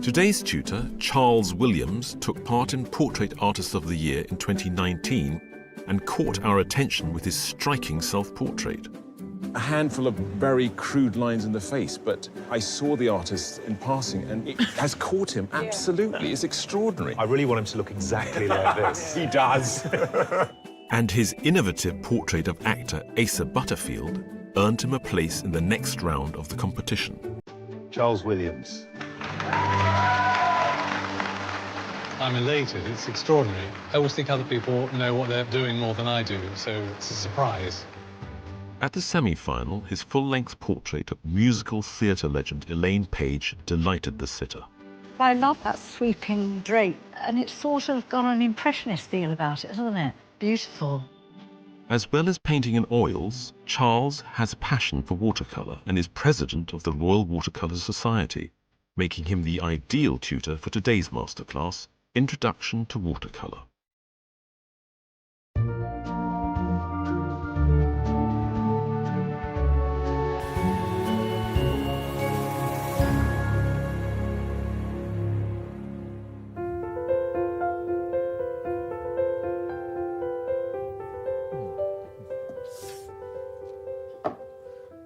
Today's tutor, Charles Williams, took part in Portrait Artist of the Year in 2019 and caught our attention with his striking self-portrait. A handful of very crude lines in the face, but I saw the artist in passing and it has caught him, absolutely. It's extraordinary. I really want him to look exactly like this. He does. And his innovative portrait of actor Asa Butterfield earned him a place in the next round of the competition. Charles Williams. I'm elated, it's extraordinary. I always think other people know what they're doing more than I do, so it's a surprise. At the semi-final, his full-length portrait of musical theatre legend Elaine Page delighted the sitter. I love that sweeping drape, and it's sort of got an impressionist feel about it, hasn't it? Beautiful. As well as painting in oils, Charles has a passion for watercolour and is president of the Royal Watercolour Society, making him the ideal tutor for today's masterclass, Introduction to Watercolour.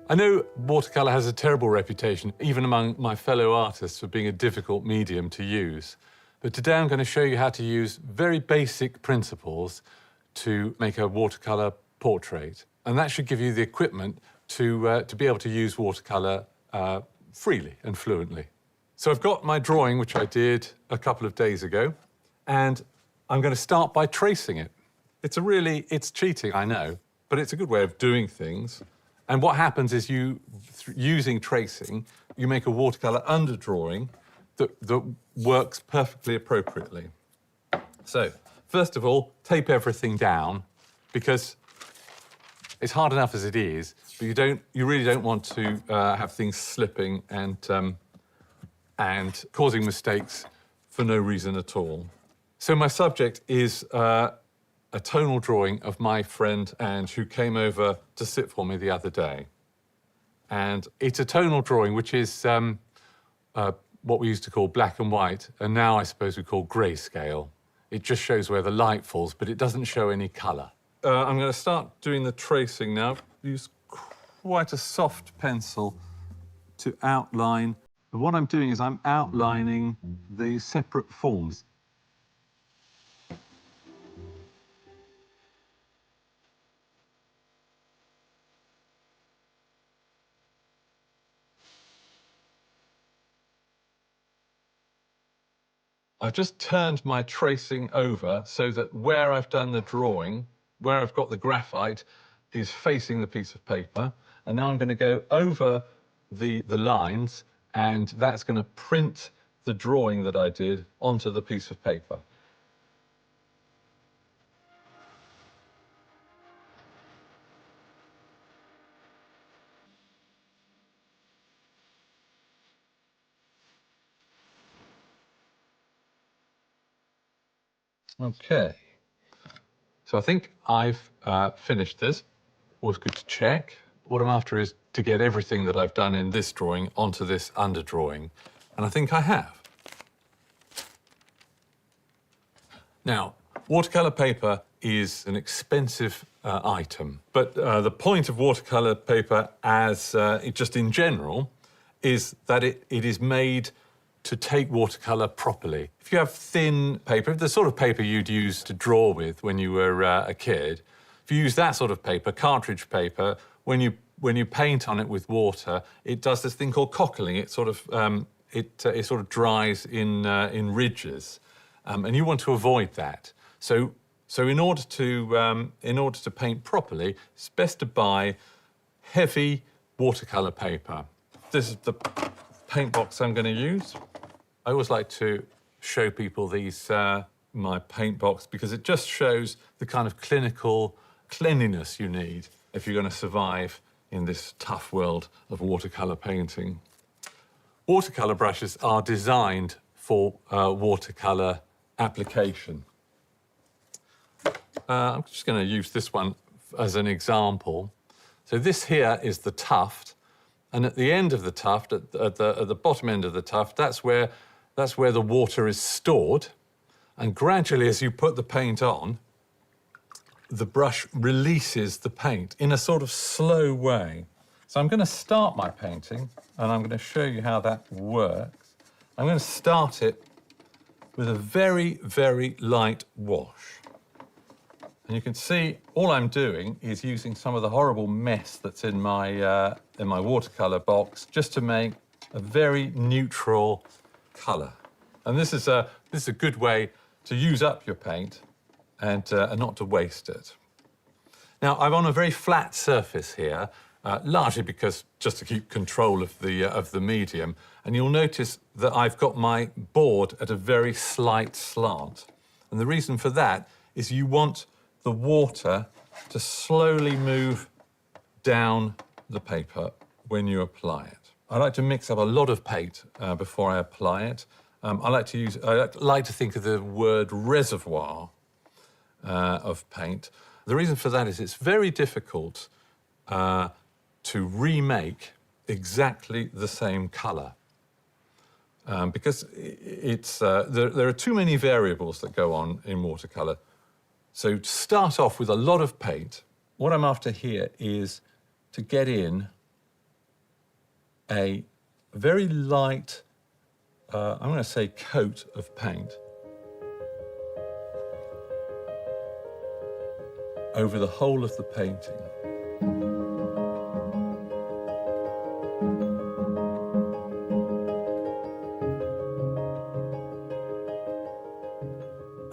I know watercolour has a terrible reputation, even among my fellow artists, for being a difficult medium to use. But today I'm going to show you how to use very basic principles to make a watercolour portrait. And that should give you the equipment to be able to use watercolour freely and fluently. So I've got my drawing, which I did a couple of days ago, and I'm going to start by tracing it. It's cheating, I know, but it's a good way of doing things. And what happens is using tracing, you make a watercolour underdrawing that works perfectly appropriately. So, first of all, tape everything down, because it's hard enough as it is, but you really don't want to have things slipping and causing mistakes for no reason at all. So my subject is a tonal drawing of my friend Ange, who came over to sit for me the other day. And it's a tonal drawing, which is what we used to call black and white, and now I suppose we call grayscale. It just shows where the light falls, but it doesn't show any colour. I'm going to start doing the tracing now. Use quite a soft pencil to outline. And what I'm doing is I'm outlining the separate forms. I've just turned my tracing over so that where I've done the drawing, where I've got the graphite, is facing the piece of paper. And now I'm going to go over the lines, and that's going to print the drawing that I did onto the piece of paper. Okay, so I think I've finished this. Always good to check. What I'm after is to get everything that I've done in this drawing onto this underdrawing, and I think I have. Now, watercolour paper is an expensive item, but the point of watercolour paper just in general is that it is made to take watercolour properly. If you have thin paper, the sort of paper you'd use to draw with when you were a kid, if you use that sort of paper, cartridge paper, when you paint on it with water, it does this thing called cockling. It sort of dries in ridges, and you want to avoid that. So in order to paint properly, it's best to buy heavy watercolour paper. This is the paint box I'm going to use. I always like to show people my paint box, because it just shows the kind of clinical cleanliness you need if you're going to survive in this tough world of watercolour painting. Watercolour brushes are designed for watercolour application. I'm just going to use this one as an example. So this here is the tuft, and at the end of the tuft, at the bottom end of the tuft, that's where That's where the water is stored. And gradually, as you put the paint on, the brush releases the paint in a sort of slow way. So I'm going to start my painting, and I'm going to show you how that works. I'm going to start it with a very, very light wash. And you can see all I'm doing is using some of the horrible mess that's in my watercolour box just to make a very neutral colour. And this is a good way to use up your paint and not to waste it. Now, I'm on a very flat surface here, largely because just to keep control of the medium. And you'll notice that I've got my board at a very slight slant. And the reason for that is you want the water to slowly move down the paper when you apply it. I like to mix up a lot of paint before I apply it. I like to think of the word reservoir of paint. The reason for that is it's very difficult to remake exactly the same colour because there are too many variables that go on in watercolour. So to start off with a lot of paint, what I'm after here is to get in a very light, I'm going to say coat of paint over the whole of the painting.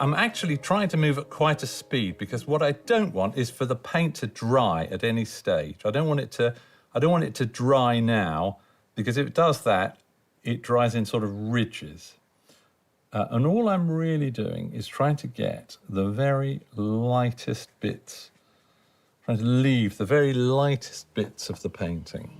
I'm actually trying to move at quite a speed because what I don't want is for the paint to dry at any stage. I don't want it to dry now, because if it does that, it dries in sort of ridges. And all I'm really doing is trying to get the very lightest bits, trying to leave the very lightest bits of the painting.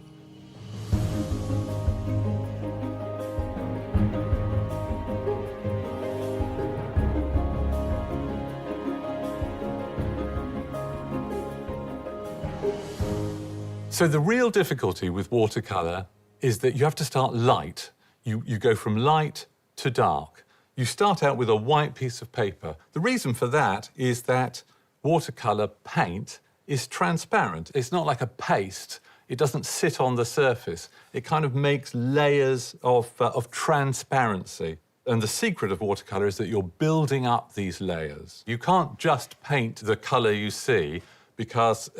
So the real difficulty with watercolour is that you have to start light. You go from light to dark. You start out with a white piece of paper. The reason for that is that watercolour paint is transparent. It's not like a paste. It doesn't sit on the surface. It kind of makes layers of transparency. And the secret of watercolour is that you're building up these layers. You can't just paint the colour you see because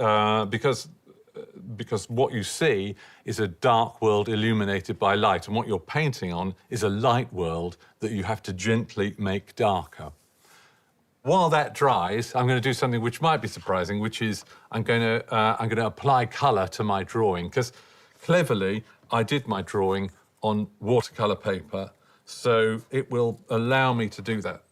what you see is a dark world illuminated by light, and what you're painting on is a light world that you have to gently make darker. While that dries, I'm going to do something which might be surprising, which is I'm going to apply colour to my drawing, because cleverly I did my drawing on watercolour paper, so it will allow me to do that.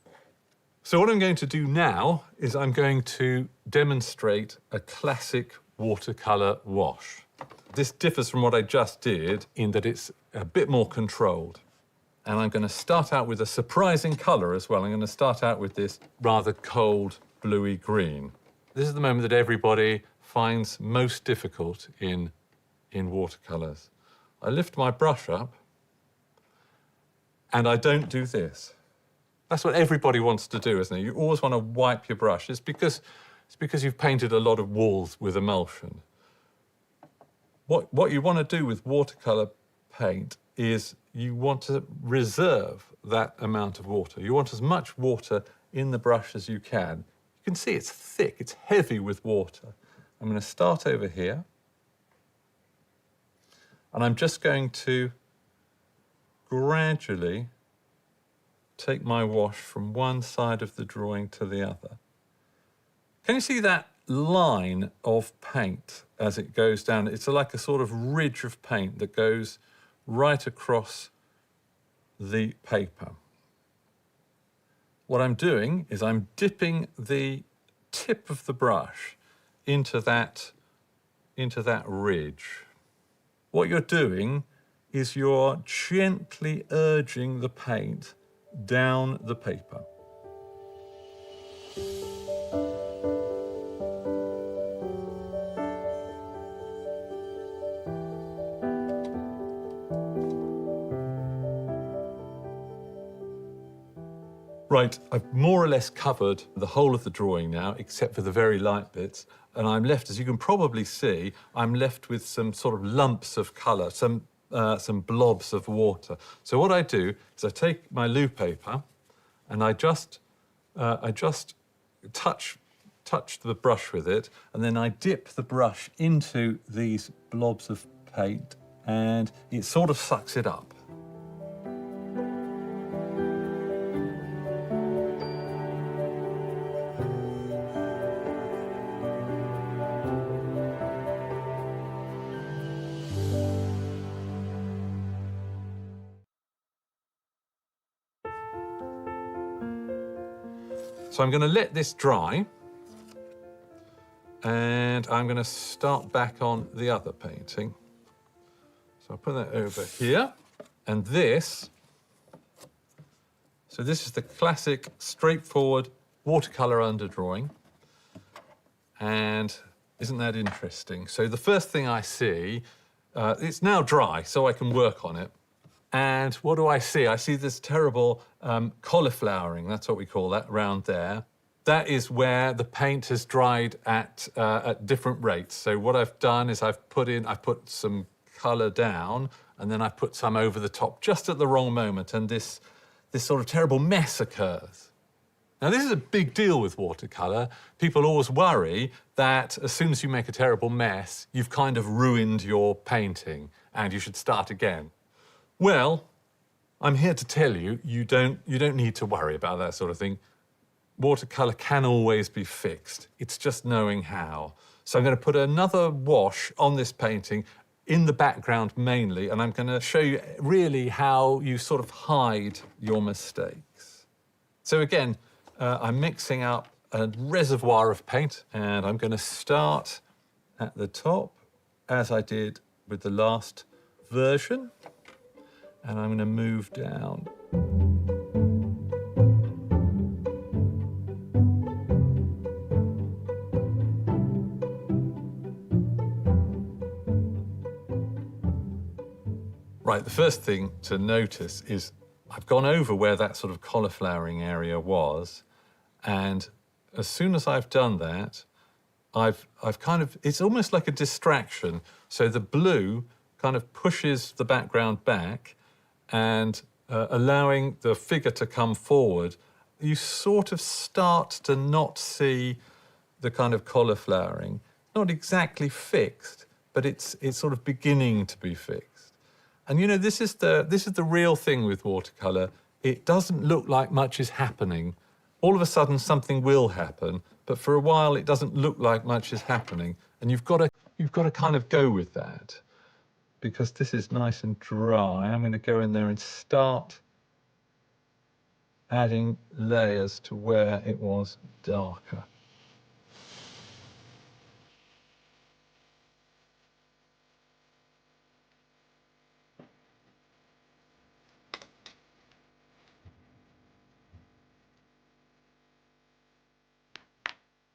So what I'm going to do now is I'm going to demonstrate a classic watercolour wash. This differs from what I just did in that it's a bit more controlled. And I'm going to start out with a surprising colour as well. I'm going to start out with this rather cold bluey green. This is the moment that everybody finds most difficult in watercolours. I lift my brush up and I don't do this. That's what everybody wants to do, isn't it? You always want to wipe your brush. It's because you've painted a lot of walls with emulsion. What you want to do with watercolour paint is you want to reserve that amount of water. You want as much water in the brush as you can. You can see it's thick, it's heavy with water. I'm going to start over here. And I'm just going to gradually take my wash from one side of the drawing to the other. Can you see that line of paint as it goes down? It's like a sort of ridge of paint that goes right across the paper. What I'm doing is I'm dipping the tip of the brush into that ridge. What you're doing is you're gently urging the paint down the paper. Right, I've more or less covered the whole of the drawing now, except for the very light bits. And I'm left, as you can probably see, I'm left with some sort of lumps of colour, some blobs of water. So what I do is I take my loo paper and I just touch the brush with it, and then I dip the brush into these blobs of paint, and it sort of sucks it up. So I'm going to let this dry, and I'm going to start back on the other painting. So I'll put that over here, and this is the classic, straightforward watercolour underdrawing, and isn't that interesting? So the first thing I see, it's now dry, so I can work on it. And what do I see? I see this terrible cauliflowering, that's what we call that, around there. That is where the paint has dried at different rates. So what I've done is I've put some colour down, and then I put some over the top just at the wrong moment, and this sort of terrible mess occurs. Now, this is a big deal with watercolour. People always worry that as soon as you make a terrible mess, you've kind of ruined your painting and you should start again. Well, I'm here to tell you, you don't need to worry about that sort of thing. Watercolour can always be fixed. It's just knowing how. So I'm going to put another wash on this painting in the background mainly, and I'm going to show you really how you sort of hide your mistakes. So again, I'm mixing up a reservoir of paint, and I'm going to start at the top, as I did with the last version. And I'm going to move down. Right, the first thing to notice is I've gone over where that sort of cauliflowering area was, and as soon as I've done that, I've kind of, it's almost like a distraction. So the blue kind of pushes the background back, and allowing the figure to come forward, you sort of start to not see the kind of cauliflowering. Not exactly fixed, but it's sort of beginning to be fixed. And you know, this is the real thing with watercolour. It doesn't look like much is happening. All of a sudden something will happen, but for a while it doesn't look like much is happening. And you've got to kind of go with that. Because this is nice and dry, I'm going to go in there and start adding layers to where it was darker.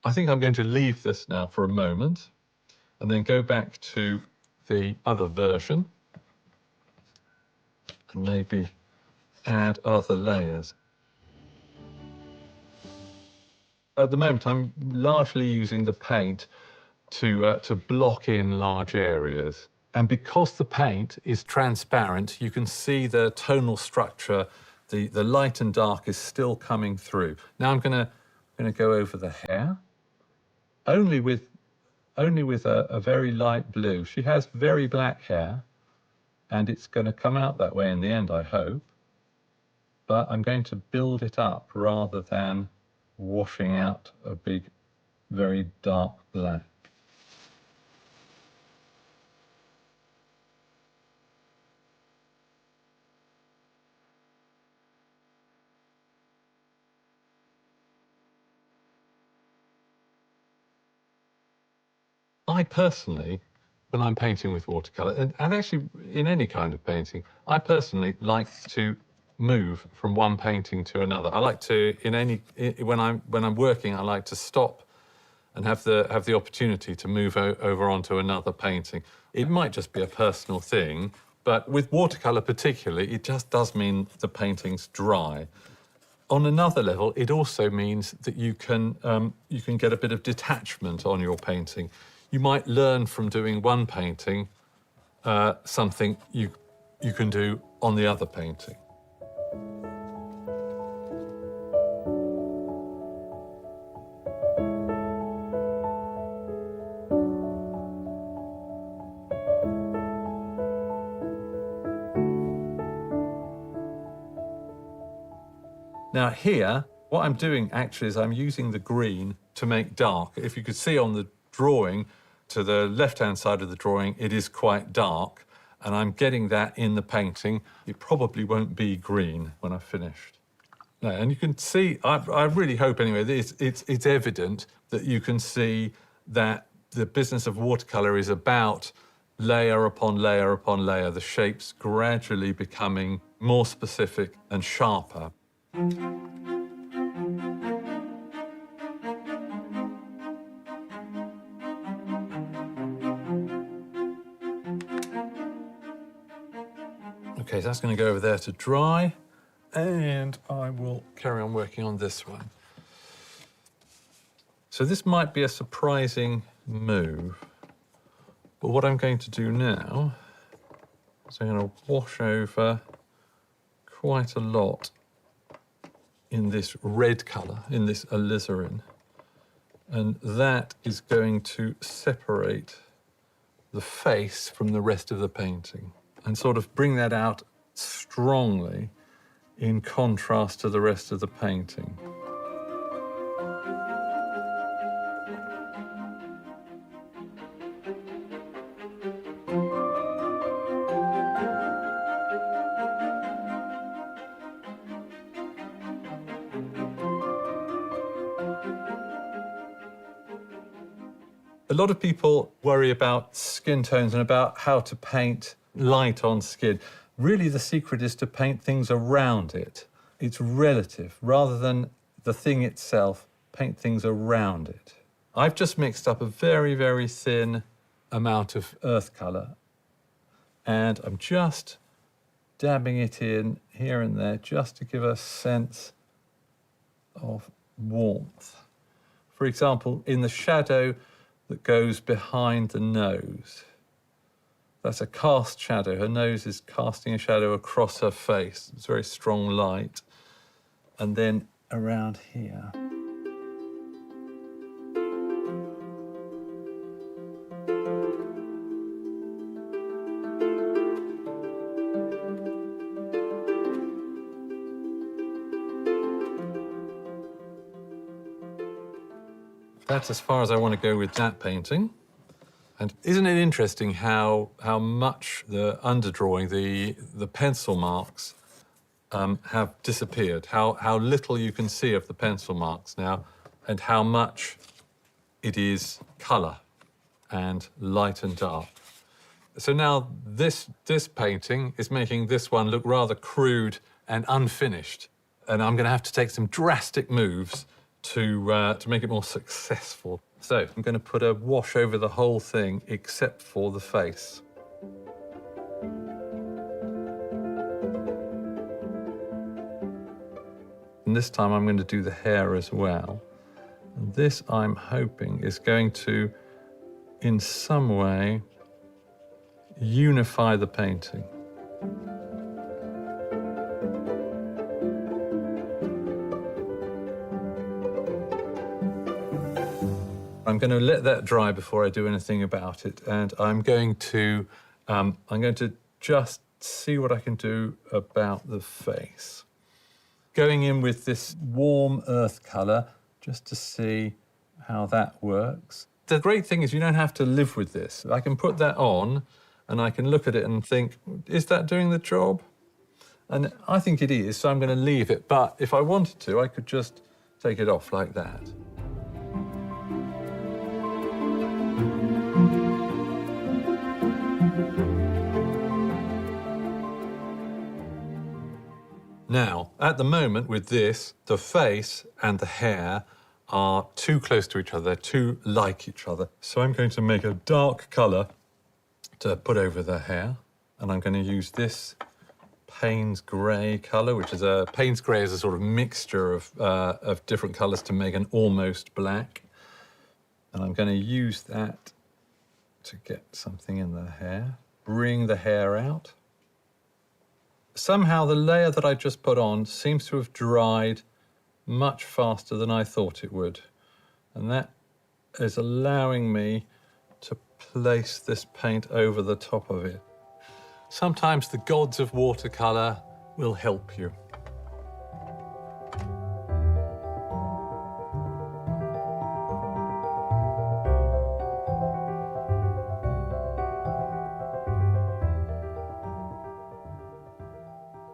I think I'm going to leave this now for a moment and then go back to the other version and maybe add other layers. At the moment, I'm largely using the paint to block in large areas. And because the paint is transparent, you can see the tonal structure, the light and dark is still coming through. Now I'm going to go over the hair, only with a very light blue. She has very black hair, and it's going to come out that way in the end, I hope. But I'm going to build it up rather than washing out a big, very dark black. I personally, when I'm painting with watercolour, and actually in any kind of painting, I personally like to move from one painting to another. I like to, when I'm working, I like to stop and have the opportunity to move over onto another painting. It might just be a personal thing, but with watercolour particularly, it just does mean the painting's dry. on another level, it also means that you can get a bit of detachment on your painting. You might learn from doing one painting something you can do on the other painting. Now here, what I'm doing actually is I'm using the green to make dark. If you could see on the drawing, to the left-hand side of the drawing, it is quite dark, and I'm getting that in the painting. It probably won't be green when I've finished. No, and you can see, I really hope anyway, it's evident that you can see that the business of watercolour is about layer upon layer upon layer, the shapes gradually becoming more specific and sharper. Okay, so that's going to go over there to dry, and I will carry on working on this one. So this might be a surprising move, but what I'm going to do now is I'm going to wash over quite a lot in this red colour, in this alizarin, and that is going to separate the face from the rest of the painting and sort of bring that out strongly in contrast to the rest of the painting. A lot of people worry about skin tones and about how to paint light on skin. Really, the secret is to paint things around it. It's relative. Rather than the thing itself, paint things around it. I've just mixed up a very, very thin amount of earth colour, and I'm just dabbing it in here and there just to give a sense of warmth. For example, in the shadow that goes behind the nose. That's a cast shadow. Her nose is casting a shadow across her face. It's very strong light. And then around here. That's as far as I want to go with that painting. And isn't it interesting how much the underdrawing, the pencil marks, have disappeared, how little you can see of the pencil marks now, and how much it is colour and light and dark. So now this painting is making this one look rather crude and unfinished. And I'm going to have to take some drastic moves to make it more successful. So I'm going to put a wash over the whole thing except for the face. And this time I'm going to do the hair as well. And this, I'm hoping, is going to, in some way, unify the painting. I'm going to let that dry before I do anything about it, and I'm going to just see what I can do about the face. Going in with this warm earth colour, just to see how that works. The great thing is you don't have to live with this. I can put that on, and I can look at it and think, is that doing the job? And I think it is, so I'm going to leave it. But if I wanted to, I could just take it off like that. Now, at the moment with this, the face and the hair are too close to each other, they're too like each other. So I'm going to make a dark colour to put over the hair, and I'm going to use this Payne's Grey colour, which is Payne's Grey is a sort of mixture of different colours to make an almost black. And I'm going to use that to get something in the hair. Bring the hair out. Somehow the layer that I just put on seems to have dried much faster than I thought it would. And that is allowing me to place this paint over the top of it. Sometimes the gods of watercolour will help you.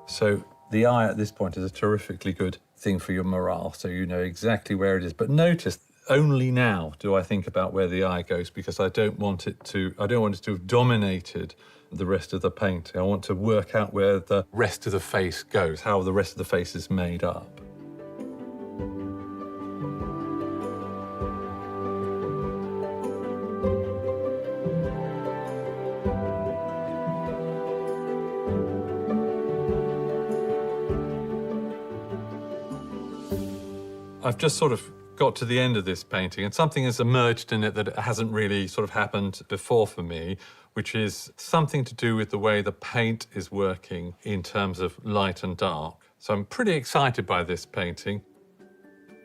So the eye at this point is a terrifically good thing for your morale, so you know exactly where it is. But notice, only now do I think about where the eye goes, because I don't want it to have dominated the rest of the painting. I want to work out where the rest of the face goes, how the rest of the face is made up. I've just sort of got to the end of this painting and something has emerged in it that hasn't really sort of happened before for me, which is something to do with the way the paint is working in terms of light and dark. So I'm pretty excited by this painting.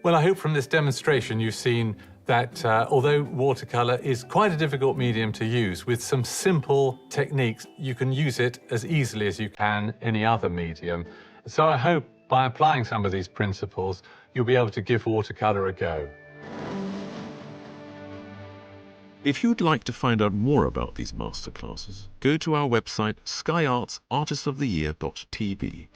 Well, I hope from this demonstration you've seen that although watercolour is quite a difficult medium to use, with some simple techniques, you can use it as easily as you can any other medium. So I hope by applying some of these principles, you'll be able to give watercolour a go. If you'd like to find out more about these masterclasses, go to our website skyartsartistoftheyear.tv.